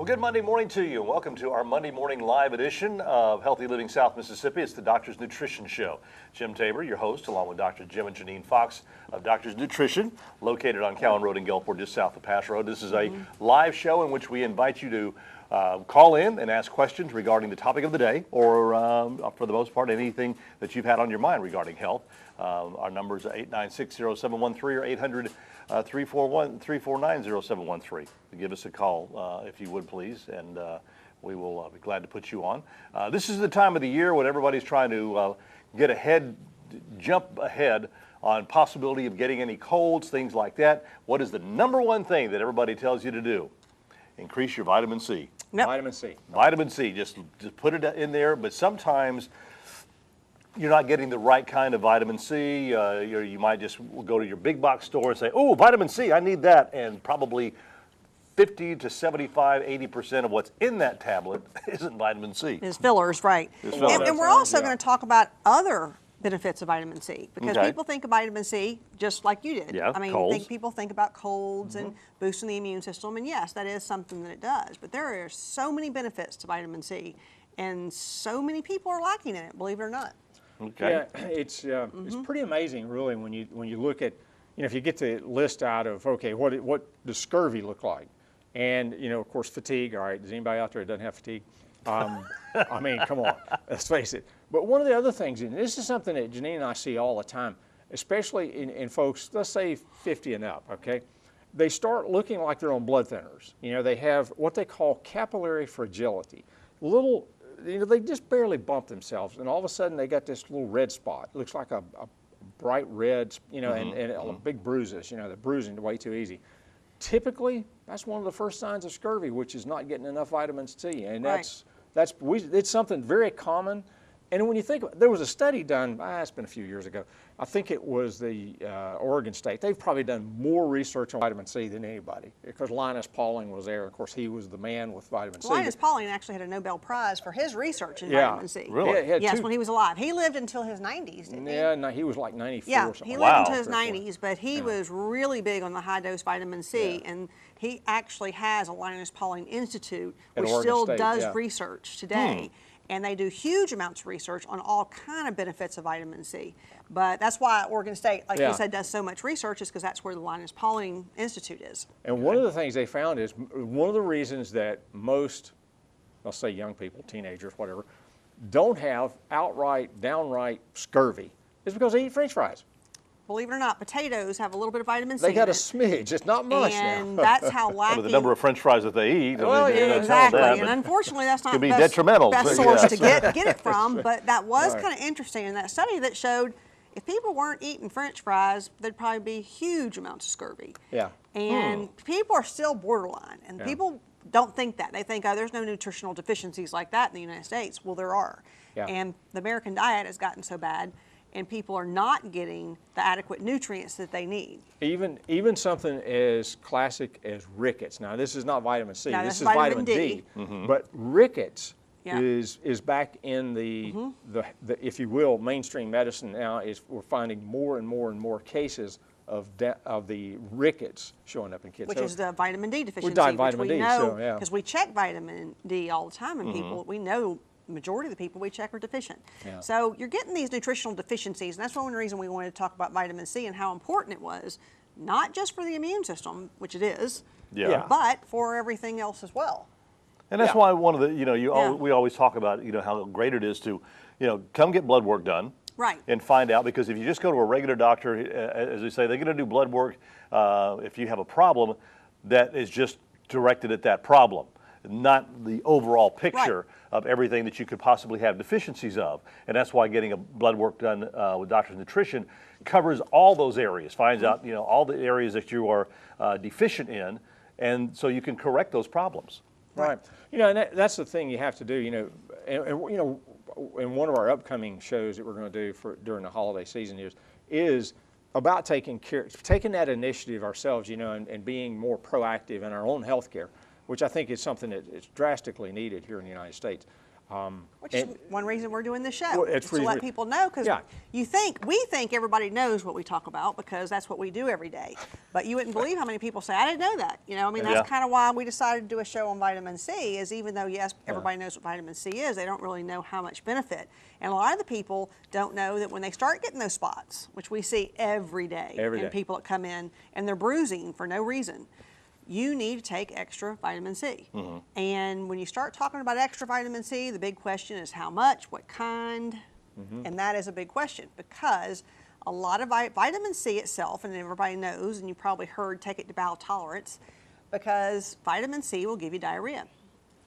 Well, good Monday morning to you. Welcome to our Monday morning live edition of Healthy Living South Mississippi. It's the Doctor's Nutrition Show. Jim Tabor, your host, along with Dr. Jim and Janine Fox of Doctor's Nutrition, located on Cowan Road in Gulfport, just south of Pass Road. This is a live show in which we invite you to call in and ask questions regarding the topic of the day, or for the most part, anything that you've had on your mind regarding health. Our numbers are 896-0713 or 800-349-0713. Give us a call if you would, please, and we will be glad to put you on. This is the time of the year when everybody's trying to jump ahead on possibility of getting any colds, things like that. What is the number one thing that everybody tells you to do? Increase your vitamin C. Yep. Vitamin C. Vitamin C, just put it in there, but sometimes you're not getting the right kind of vitamin C. You might just go to your big box store and say, oh, vitamin C, I need that, and probably 50 to 75, 80% of what's in that tablet isn't vitamin C. Is fillers, right. It's fillers. And we're also going to talk about other benefits of vitamin C, because people think of vitamin C just like you did. Yeah, I mean, colds. people think about colds and boosting the immune system, and yes, that is something that it does. But there are so many benefits to vitamin C, and so many people are lacking in it, believe it or not. Okay. Yeah, it's pretty amazing, really, when you look at, if you get the list out of, okay, what does scurvy look like? And, of course, fatigue, all right, does anybody out there that doesn't have fatigue? I mean, come on, let's face it. But one of the other things, and this is something that Janine and I see all the time, especially in folks, let's say 50 and up, okay? They start looking like they're on blood thinners. They have what they call capillary fragility. They just barely bump themselves, and all of a sudden they got this little red spot. It looks like a bright red, and big bruises, they're bruising way too easy. Typically, that's one of the first signs of scurvy, which is not getting enough vitamin C, and it's something very common. And when you think about it, there was a study done, it's been a few years ago. I think it was the Oregon State. They've probably done more research on vitamin C than anybody, because Linus Pauling was there. Of course, he was the man with vitamin C. Linus Pauling actually had a Nobel Prize for his research in vitamin C. Really? Yes, when he was alive. He lived until his 90s, didn't he? Yeah, no, he was like 94 yeah, or something. he lived until his 90s, but he was really big on the high-dose vitamin C, and he actually has a Linus Pauling Institute, which still does research today. And they do huge amounts of research on all kind of benefits of vitamin C. But that's why Oregon State, like you said, does so much research, is because that's where the Linus Pauling Institute is. And one of the things they found is one of the reasons that most, I'll say young people, teenagers, whatever, don't have downright scurvy is because they eat French fries. Believe it or not, potatoes have a little bit of vitamin C. They got a smidge. It's not much and now. that's how lacking. The number of French fries that they eat. Well, exactly. And unfortunately, that's not could be the detrimental. best source to get it from. But that was kind of interesting in that study that showed if people weren't eating French fries, there'd probably be huge amounts of scurvy. Yeah. And people are still borderline, and people don't think that. They think, oh, there's no nutritional deficiencies like that in the United States. Well, there are. Yeah. And the American diet has gotten so bad, and people are not getting the adequate nutrients that they need. Even something as classic as rickets. Now, this is not vitamin C. No, this is vitamin D. Mm-hmm. But rickets is back in the if you will, mainstream medicine now. We're finding more and more and more cases of the rickets showing up in kids. Which is the vitamin D deficiency, vitamin which we D, know, so, yeah. because we check vitamin D all the time in people. We know the majority of the people we check are deficient. Yeah. So you're getting these nutritional deficiencies, and that's one reason we wanted to talk about vitamin C and how important it was, not just for the immune system, which it is, but for everything else as well. And that's why one of the, we always talk about, how great it is to, come get blood work done. Right. And find out, because if you just go to a regular doctor, as they say, they're going to do blood work if you have a problem that is just directed at that problem, not the overall picture of everything that you could possibly have deficiencies of. And that's why getting a blood work done with Doctor's Nutrition covers all those areas, finds out, all the areas that you are deficient in, and so you can correct those problems. Right. And that's the thing you have to do, in one of our upcoming shows that we're going to do during the holiday season is about taking that initiative ourselves, and being more proactive in our own health care, which I think is something that is drastically needed here in the United States. Which is one reason we're doing this show, Well, it's is to let really- people know, because Yeah. we think everybody knows what we talk about because that's what we do every day. But you wouldn't believe how many people say, I didn't know that. You know, I mean, that's Yeah. kind of why we decided to do a show on vitamin C, is even though, yes, everybody knows what vitamin C is, they don't really know how much benefit. And a lot of the people don't know that when they start getting those spots, which we see every day in people that come in and they're bruising for no reason, you need to take extra vitamin C. And when you start talking about extra vitamin C, the big question is how much, what kind, and that is a big question, because a lot of vitamin C itself, and everybody knows, and you probably heard, take it to bowel tolerance, because vitamin C will give you diarrhea.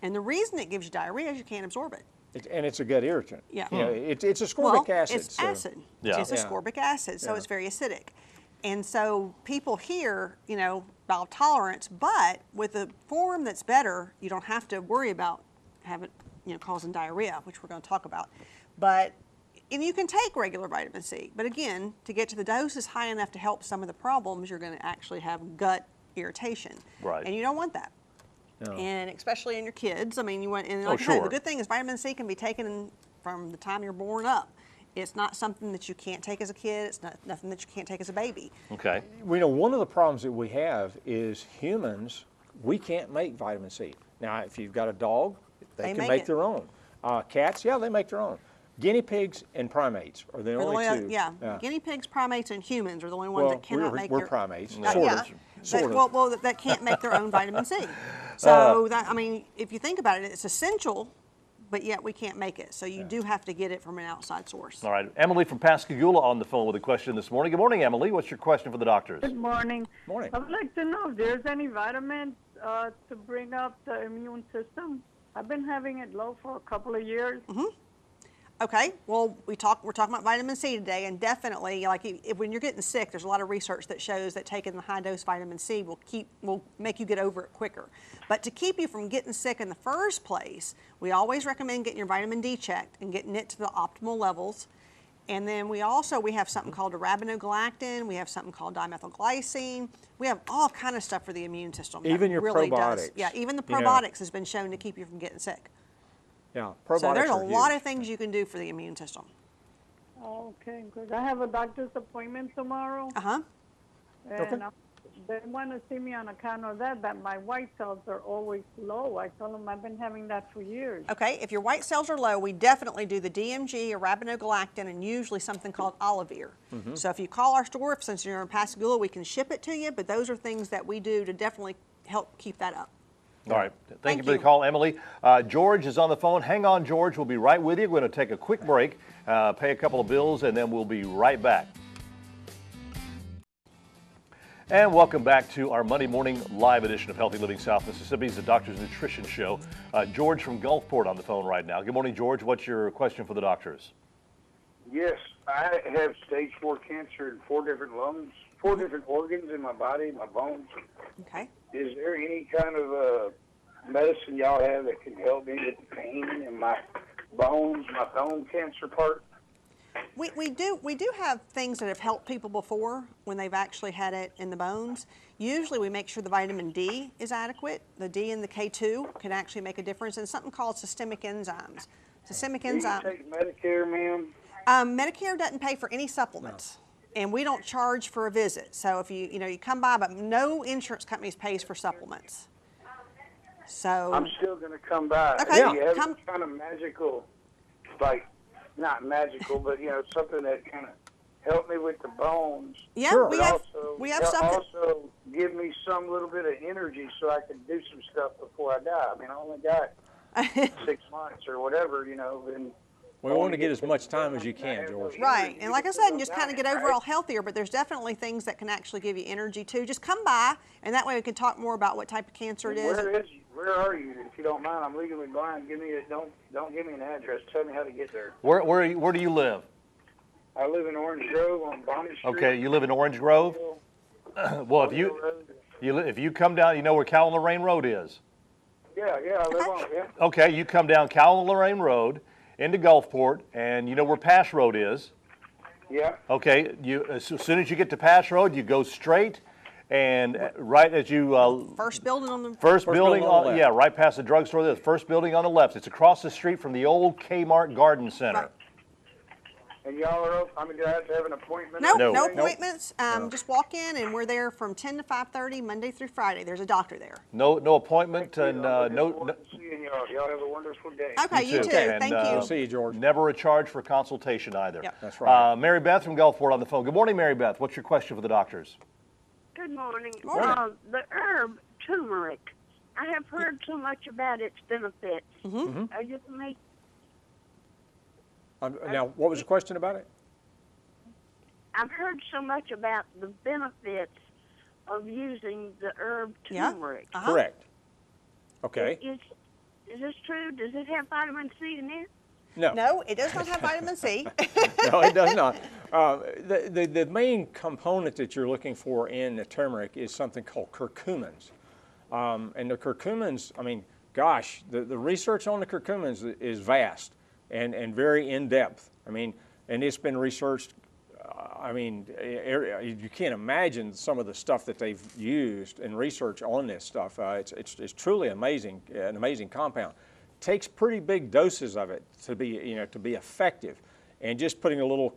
And the reason it gives you diarrhea is you can't absorb it. And it's a gut irritant. Yeah. You know, it's ascorbic acid. It's acid. Yeah. It's ascorbic acid, so it's very acidic. And so people hear, you know, bowel tolerance, but with a form that's better, you don't have to worry about having, you know, causing diarrhea, which we're going to talk about. But, and you can take regular vitamin C, but again, to get to the doses high enough to help some of the problems, you're going to actually have gut irritation. Right. And you don't want that. No. And especially in your kids, I mean, you want, and Oh, like I said, sure. the good thing is vitamin C can be taken from the time you're born up. It's not something that you can't take as a kid. It's not nothing that you can't take as a baby. Okay. We know one of the problems that we have is humans, we can't make vitamin C. Now, if you've got a dog, they can make make it. their own. Cats, yeah, they make their own. Guinea pigs and primates are the They're the only two. yeah, guinea pigs, primates, and humans are the only ones Well, that cannot make we're their primates, Yeah. sort yeah, of. Sort of. Well, that can't make their own vitamin C. So that, I mean, if you think about it, it's essential, but yet we can't make it. So you do have to get it from an outside source. All right. Emily from Pascagoula on the phone with a question this morning. Good morning, Emily. What's your question for the doctors? Good morning. Morning. I would like to know if there's any vitamins to bring up the immune system. I've been having it low for a couple of years. Okay, well, we're talking about vitamin C today, and definitely, like when you're getting sick, there's a lot of research that shows that taking the high dose vitamin C will make you get over it quicker. But to keep you from getting sick in the first place, we always recommend getting your vitamin D checked and getting it to the optimal levels. And then we have something called arabinogalactin. We have something called dimethylglycine. We have all kind of stuff for the immune system. Even that your really probiotics, does. Yeah, even the you know. probiotics has been shown to keep you from getting sick. Yeah, probiotics So there's a are lot huge. of things you can do for the immune system. Okay, good. I have a doctor's appointment tomorrow, Uh-huh. and they want to see me on account of that my white cells are always low. I told them I've been having that for years. Okay, if your white cells are low, we definitely do the DMG, arabinogalactin, and usually something called Olivir. So if you call our store, since you're in Pascagoula, we can ship it to you, but those are things that we do to definitely help keep that up. All right. Thank you for you. the call, Emily. George is on the phone. Hang on, George. We'll be right with you. We're going to take a quick break, pay a couple of bills, and then we'll be right back. And welcome back to our Monday morning live edition of Healthy Living South Mississippi's The Doctor's Nutrition Show. George from Gulfport on the phone right now. Good morning, George. What's your question for the doctors? Yes, I have stage 4 cancer in 4 different lungs, 4 different organs in my body, my bones. Okay. Is there any kind of medicine y'all have that can help me with the pain in my bones, my bone cancer part? We do have things that have helped people before when they've actually had it in the bones. Usually we make sure the vitamin D is adequate. The D and the K2 can actually make a difference, and something called systemic enzymes. Systemic Do you enzyme. take Medicare, ma'am? Medicare doesn't pay for any supplements. And we don't charge for a visit. So if you come by, but no insurance companies pays for supplements. So I'm still going to come by. Okay, Do you have come- some kind of magical, like, not magical, but, something that kind of help me with the bones? yeah, Sure. we But have also, stuff that, also give me some little bit of energy so I can do some stuff before I die. I mean, I only got 6 months or whatever, and We want to get as much time as you can, George. right. And like I said, and just kind of get overall healthier, but there's definitely things that can actually give you energy too. Just come by, and that way we can talk more about what type of cancer it is. Where are you? If you don't mind, I'm legally blind. Don't give me an address. Tell me how to get there. Where do you live? I live in Orange Grove on Bonnie Street. Okay, you live in Orange Grove? Well, if you come down, you know where Cal and Lorraine Road is? Yeah, I live on it, yeah. Okay, you come down Cal and Lorraine Road into Gulfport, and you know where Pass Road is? Yeah. Okay, as soon as you get to Pass Road, you go straight, And right as you First building on the first building building on the on left. yeah, right past the drugstore. The first building on the left. It's across the street from the old Kmart Garden Center. Right. And y'all are open? I mean, do I have to have an appointment? No, No. no Nope. appointments. Just walk in, and we're there from 10 to 5:30, Monday through Friday. There's a doctor there. No appointment and I'm looking no. forward to seeing y'all. Y'all have a wonderful day. Okay, you too. And, Thank We'll you. see you, George. Never a charge for consultation either. Yep. That's right. Mary Beth from Gulfport on the phone. Good morning, Mary Beth. What's your question for the doctors? Good morning. Morning. The herb turmeric. I have heard so much about its benefits. I just make Now, what was the question about it? I've heard so much about the benefits of using the herb Yeah. turmeric. Correct. Okay. Is this true? Does it have vitamin C in it? No, it does not have vitamin C. No, it does not. The main component that you're looking for in the turmeric is something called curcumins. And the curcumins, I mean, gosh, the research on the curcumins is vast and very in-depth. I mean, and it's been researched, I mean, you can't imagine some of the stuff that they've used in research on this stuff. It's truly amazing, an amazing compound. Takes pretty big doses of it to be effective, and just putting a little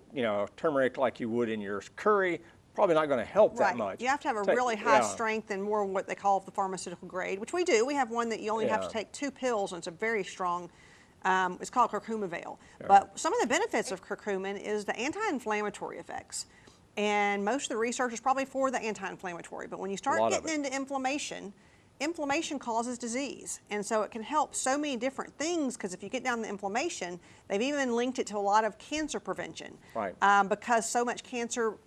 turmeric like you would in your curry probably not going to help that Right. much. You have to have a really high strength and more what they call the pharmaceutical grade, which we do. We have one that you only have to take 2 pills, and it's a very strong. It's called curcuma veil. But some of the benefits of curcumin is the anti-inflammatory effects. And most of the research is probably for the anti-inflammatory. But when you start getting into inflammation, inflammation causes disease. And so it can help so many different things, because if you get down the inflammation, they've even linked it to a lot of cancer prevention. Right. Because so much cancer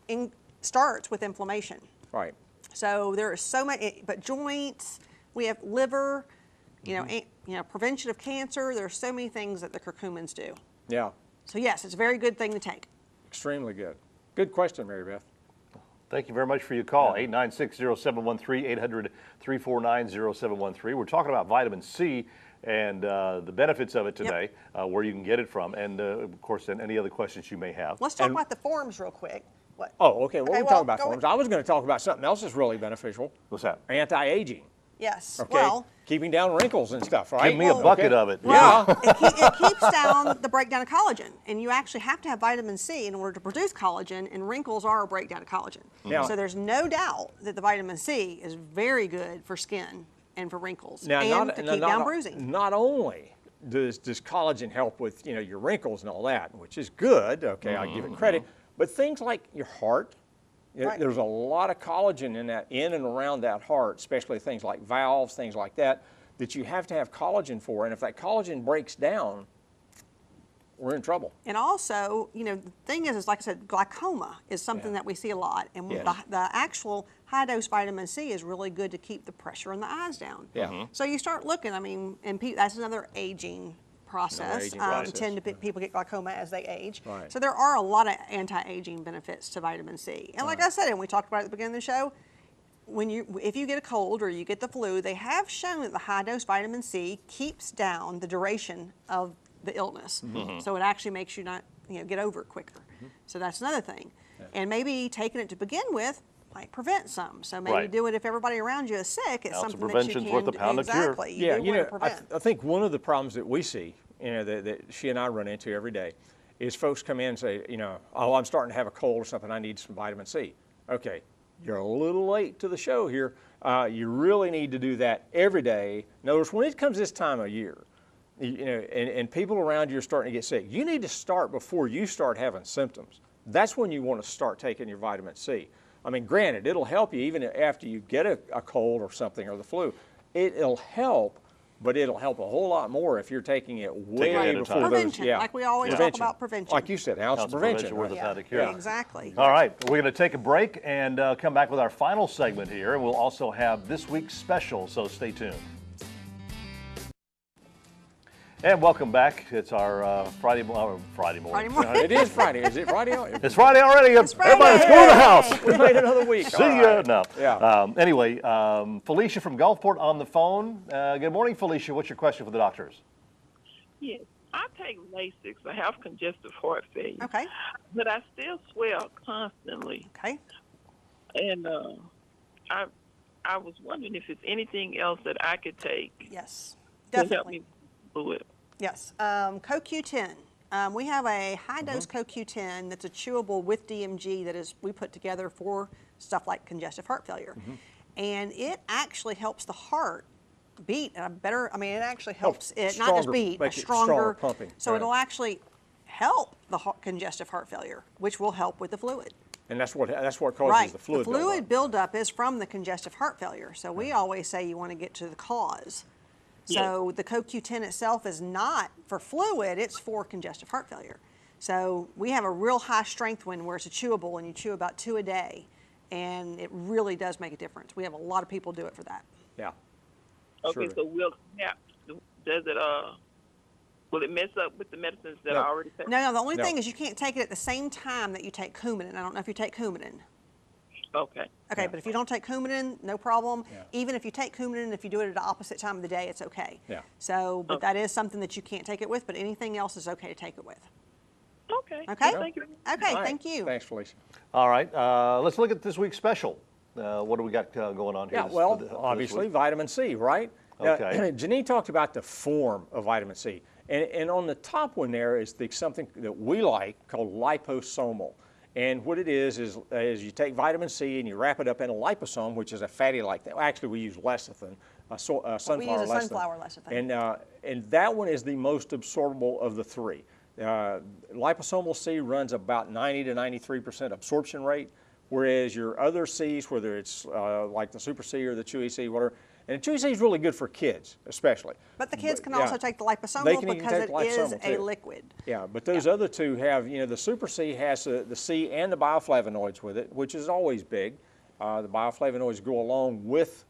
starts with inflammation. Right. So there are so many, but joints, we have liver, prevention of cancer. There are so many things that the curcumins do. Yeah. So yes, it's a very good thing to take. Extremely good. Good question, Mary Beth. Thank you very much for your call. 896-0713, 800-349-0713. We're talking about vitamin C and the benefits of it today, where you can get it from, and of course, then any other questions you may have. Let's talk about the forms real quick. What? Oh, okay. Well, Okay, we'll talk well, about go forms. I was going to talk about something else that's really beneficial. What's that? Anti-aging. Yes. Okay. Well, Keeping down wrinkles and stuff, right? Give me a bucket of it. well, it keeps down the breakdown of collagen, and you actually have to have vitamin C in order to produce collagen, and wrinkles are a breakdown of collagen. Now- So there's no doubt that the vitamin C is very good for skin and for wrinkles, Now, and to keep down bruising. Not only does collagen help with your wrinkles and all that, which is good. Okay, I'll give it credit. But things like your heart, Right. there's a lot of collagen in and around that heart, especially things like valves, things like that you have to have collagen for. And if that collagen breaks down, we're in trouble. And also, the thing is like I said, glaucoma is something that we see a lot. And Yes. the actual high-dose vitamin C is really good to keep the pressure in the eyes down. Yeah. So you start looking, and that's another aging process. aging process. People get glaucoma as they age. Right. So there are a lot of anti-aging benefits to vitamin C. And like I said, and we talked about it at the beginning of the show, if you get a cold or you get the flu, they have shown that the high-dose vitamin C keeps down the duration of the illness. So it actually makes you not, get over it quicker. So that's another thing. And maybe taking it to begin with might prevent some. So maybe Right. do it if everybody around you is sick. It's Ounce of something that you prevention's can worth a pound of cure. exactly. Yeah, do you wanna know, prevent. I think one of the problems that we see, that she and I run into every day, is folks come in and say, oh, I'm starting to have a cold or something, I need some vitamin C. Okay, you're a little late to the show here. You really need to do that every day. Notice when it comes this time of year, and people around you are starting to get sick, you need to start before you start having symptoms. That's when you want to start taking your vitamin C. I mean, granted, it'll help you even after you get a cold or something or the flu. It'll help, but it'll help a whole lot more if you're taking it way at a before time. those. Prevention, like we always talk about prevention. Like you said, ounce of prevention. worth Right? a pound of cure. Exactly. All right, we're going to take a break and come back with our final segment here, and we'll also have this week's special, so stay tuned. And welcome back. It's our Friday morning. Friday morning. It is Friday. Is it Friday? It's Friday already. Friday. Everybody, let's go to the house. We made another week. See All ya. right. No. Yeah. Anyway, Felicia from Gulfport on the phone. Good morning, Felicia. What's your question for the doctors? Yes, I take Lasix. I have congestive heart failure. Okay. But I still swell constantly. Okay. And I was wondering if there's anything else that I could take Yes, to help definitely. me fluid. Yes, CoQ10. We have a high-dose CoQ10 that's a chewable with DMG that is we put together for stuff like congestive heart failure. And it actually helps the heart beat at a better, I mean, it actually helps it not just beat, make a it stronger stronger pumping, so right. it'll actually help the congestive heart failure, which will help with the fluid. And that's what causes Right. the fluid buildup. buildup is from the congestive heart failure. So we always say you want to get to the cause. So the CoQ10 itself is not for fluid, it's for congestive heart failure. So we have a real high strength one where it's a chewable and you chew about 2 a day. And it really does make a difference. We have a lot of people do it for that. Yeah. Okay, Sure. so will it mess up with the medicines that I already take? No, the only No. thing is you can't take it at the same time that you take Coumadin. I don't know if you take Coumadin. Okay. Okay, Yeah. but if you don't take Coumadin, no problem. Yeah. Even if you take Coumadin, if you do it at the opposite time of the day, it's okay. Yeah. So, but that is something that you can't take it with, but anything else is okay to take it with. Okay. Okay? Thank you. Okay, All right. thank you. Thanks, Felicia. All right, let's look at this week's special. What do we got going on here? Yeah, this- well, this obviously, week? vitamin C, right? Now, Okay. Janine talked about the form of vitamin C. And on the top one there is something that we like called liposomal. And what it is you take vitamin C and you wrap it up in a liposome, which is a fatty-like thing. Actually, we use lecithin, sunflower lecithin. sunflower lecithin. And that one is the most absorbable of the three. Liposomal C runs about 90 to 93% absorption rate, whereas your other Cs, whether it's like the Super C or the Chewy C, whatever, and the Chewy C is really good for kids, especially. But the kids can yeah. also take the liposomal They can even because take it is liposomal, a too. liquid. Yeah, but those other two have, the Super C has the C and the bioflavonoids with it, which is always big. The bioflavonoids go along with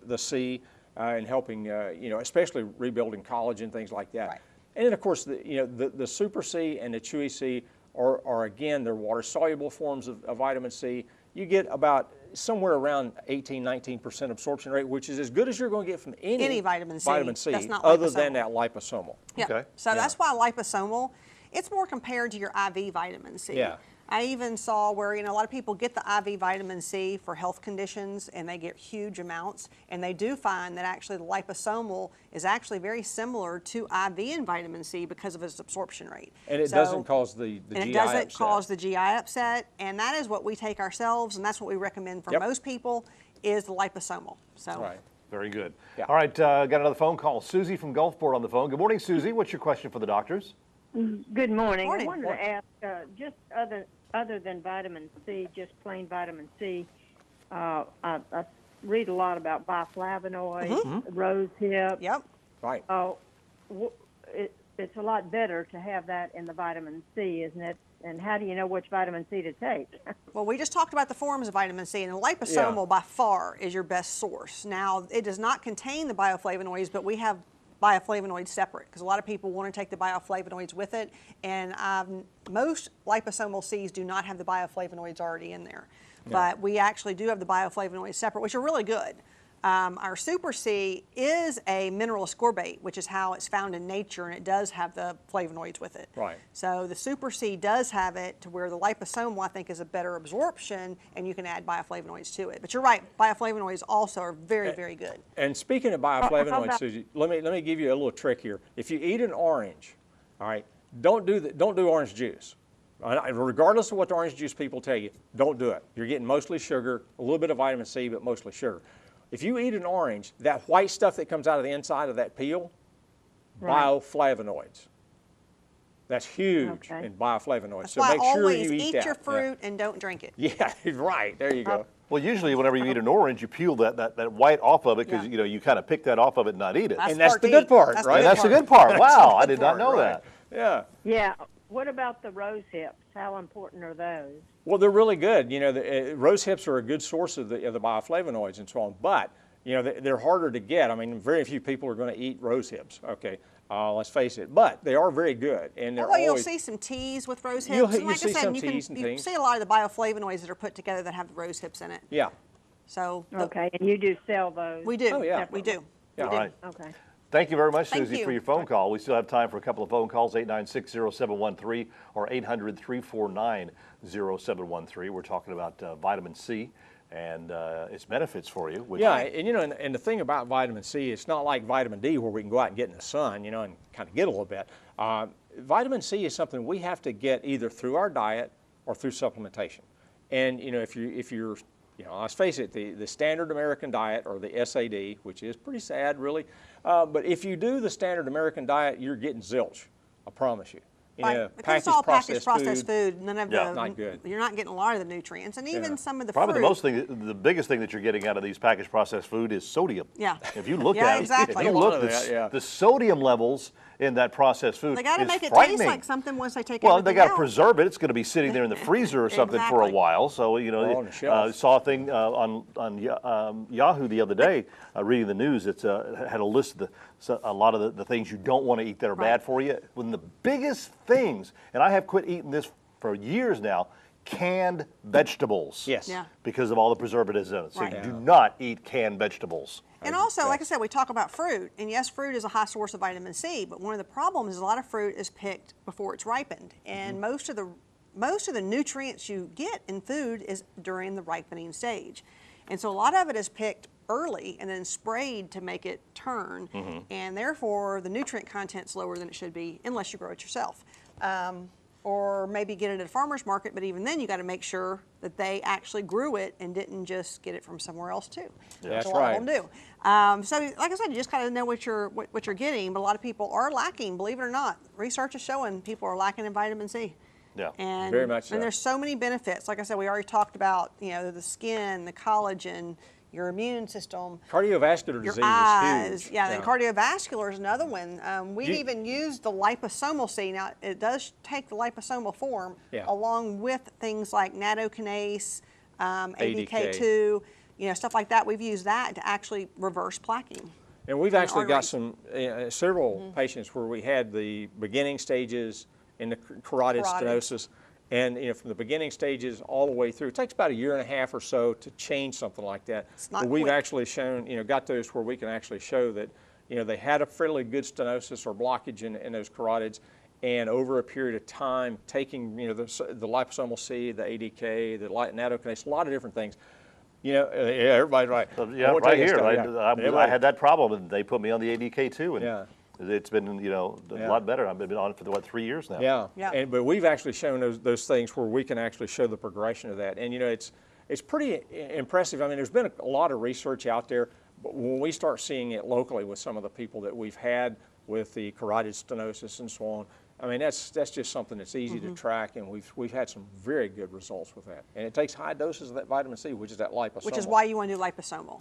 the C in helping, especially rebuilding collagen, things like that. Right. And then, of course, the Super C and the Chewy C are again, they're water-soluble forms of vitamin C. You get about somewhere around 18-19% absorption rate, which is as good as you're going to get from any vitamin C. That's not other than liposomal. that liposomal. Yeah. Okay. So that's why liposomal, it's more compared to your IV vitamin C. Yeah. I even saw where, a lot of people get the IV vitamin C for health conditions and they get huge amounts. And they do find that actually the liposomal is actually very similar to IV and vitamin C because of its absorption rate. And it doesn't cause the GI And it doesn't upset. cause the GI upset. And that is what we take ourselves, and that's what we recommend for Yep. most people is the liposomal. So. Right. Very good. Yeah. All right, got another phone call. Susie from Gulfport on the phone. Good morning, Susie. What's your question for the doctors? Good morning. Morning. I wanted to ask, just other than vitamin C, just plain vitamin C, I read a lot about bioflavonoids, rose hip. Yep. Right. It's a lot better to have that in the vitamin C, isn't it? And how do you know which vitamin C to take? Well, we just talked about the forms of vitamin C, and the liposomal by far is your best source. Now, it does not contain the bioflavonoids, but we have bioflavonoids separate because a lot of people want to take the bioflavonoids with it, and most liposomal Cs do not have the bioflavonoids already in there. But we actually do have the bioflavonoids separate, which are really good. Our Super C is a mineral ascorbate, which is how it's found in nature, and it does have the flavonoids with it. Right. So the Super C does have it to where the liposomal, I think, is a better absorption, and you can add bioflavonoids to it. But you're right, bioflavonoids also are very, very good. And speaking of bioflavonoids, Susie, let me give you a little trick here. If you eat an orange, all right, don't do orange juice. Regardless of what the orange juice people tell you, don't do it. You're getting mostly sugar, a little bit of vitamin C, but mostly sugar. If you eat an orange, that white stuff that comes out of the inside of that peel, bioflavonoids. That's huge in bioflavonoids. That's so why make sure always you eat that. your fruit and don't drink it. Yeah, right. There you go. Well, usually whenever you eat an orange, you peel that white off of it because Yeah. you kind of pick that off of it and not eat it. And that's part the to good eat. part, That's right? And that's the good part. Wow, I did not know that. Yeah. Yeah. What about the rose hips? How important are those? Well, they're really good. Rose hips are a good source of the bioflavonoids and so on, but they're harder to get. I mean, very few people are going to eat rose hips. Okay, let's face it. But they are very good, and they're Although you'll always. see some teas with rose hips. You'll and like see I said, some you teas and you things. see a lot of the bioflavonoids that are put together that have the rose hips in it. Yeah. So Okay, and you do sell those? we do. Oh, yeah. We do. Yeah. We do. All right. Okay. Thank you very much, Thank Susie, you. for your phone call. We still have time for a couple of phone calls, 896-0713 or 800-349-0713. We're talking about vitamin C and its benefits for you. Which Yeah, and and the thing about vitamin C, it's not like vitamin D where we can go out and get in the sun, and kind of get a little bit. Vitamin C is something we have to get either through our diet or through supplementation. And if you're let's face it, the standard American diet, or the SAD, which is pretty sad, really. But if you do the standard American diet, you're getting zilch. I promise you. Because it's all packaged processed food. None of the not good. You're not getting a lot of the nutrients, and even some of the probably fruit. the biggest thing that you're getting out of these packaged processed food is sodium. Yeah. If you look Yeah, at exactly. it, if you look the sodium levels in that processed food, They got to is make it frightening. taste like something once they take Well, everything they got to out. preserve it. It's going to be sitting there in the freezer or something for a Exactly. while. So on the shelf. saw a thing on Yahoo the other day, reading the news. It had a list of a lot of the things you don't want to eat that are bad for you. One of the biggest things, and I have quit eating this for years now, canned vegetables. Yes. Yeah. Because of all the preservatives in it. So Right. you do not eat canned vegetables. And also, like I said, we talk about fruit, and yes, fruit is a high source of vitamin C, but one of the problems is a lot of fruit is picked before it's ripened, and most of the nutrients you get in food is during the ripening stage. And so a lot of it is picked early and then sprayed to make it turn, and therefore the nutrient content's lower than it should be unless you grow it yourself. Or maybe get it at a farmer's market, but even then you got to make sure that they actually grew it and didn't just get it from somewhere else too. That's a lot right. of them do. So like I said, you just got to know what you're getting, but a lot of people are lacking, believe it or not. Research is showing people are lacking in vitamin C. Yeah. And, Very much so. And there's so many benefits. Like I said, we already talked about, the skin, the collagen, your immune system, Cardiovascular your disease eyes. is huge. Yeah, and cardiovascular is another one. We've You- even used the liposomal C. Now, it does take the liposomal form along with things like nattokinase, ADK2, stuff like that. We've used that to actually reverse plaquing. And we've actually got arteries. several patients where we had the beginning stages in the carotid stenosis. And from the beginning stages all the way through, it takes about a year and a half or so to change something like that. It's not But we've quick. actually shown, got those where we can actually show that, they had a fairly good stenosis or blockage in those carotids, and over a period of time, taking the liposomal C, the ADK, the nattokinase, a lot of different things. Everybody's right. Yeah, right here. I had that problem, and they put me on the ADK too, and it's been a lot better. I've been on it for 3 years now. Yeah. But we've actually shown those things where we can actually show the progression of that, and it's pretty impressive. I mean, there's been a lot of research out there, but when we start seeing it locally with some of the people that we've had with the carotid stenosis and so on, I mean, that's just something that's easy to track, and we've had some very good results with that. And it takes high doses of that vitamin C, which is that liposomal. Which is why you want to do liposomal.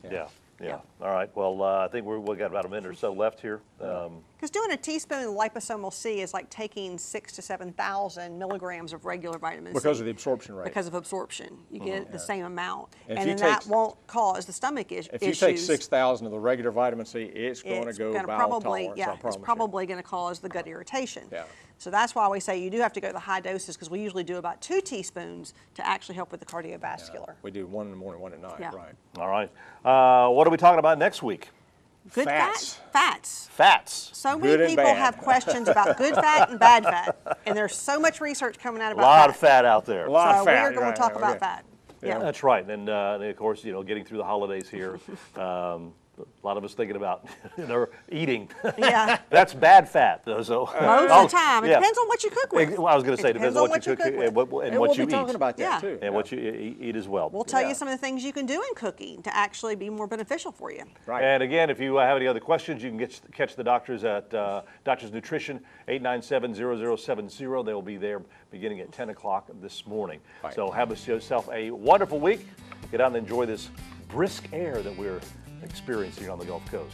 Yeah. All right. Well, I think we've got about a minute or so left here. Because doing a teaspoon of liposomal C is like taking 6,000 to 7,000 milligrams of regular vitamin C. Because of the absorption rate. Because of absorption. You get the same amount. And And then that won't cause the stomach issues. If you take 6,000 of the regular vitamin C, it's going to go bowel tolerance, I promise it's you. probably going to cause the gut irritation. Yeah. So that's why we say you do have to go to the high doses, because we usually do about 2 teaspoons to actually help with the cardiovascular. We do 1 in the morning, 1 at night, Yeah. right. All right. What are we talking about next week? Good Fats. fats. Fats. So Good many and people bad. have questions about good fat and bad fat, and there's so much research coming out A about lot that. of fat out there. A lot So of fat. we're going right, to talk okay. about fat. Yeah. That's right. And of course, getting through the holidays here, a lot of us thinking about eating. Yeah. That's bad fat, though. So Most of the time. It yeah. depends on what you cook with. Well, I was going to say, It depends on what you cook with. and what And we'll you be eat. talking about that, Yeah. too. And what you eat as well. We'll tell Yeah. you some of the things you can do in cooking to actually be more beneficial for you. Right. And again, if you have any other questions, you can catch the doctors at Doctors Nutrition, 897-0070. They will be there beginning at 10 o'clock this morning. Right. So have yourself a wonderful week. Get out and enjoy this brisk air that we're experiencing on the Gulf Coast.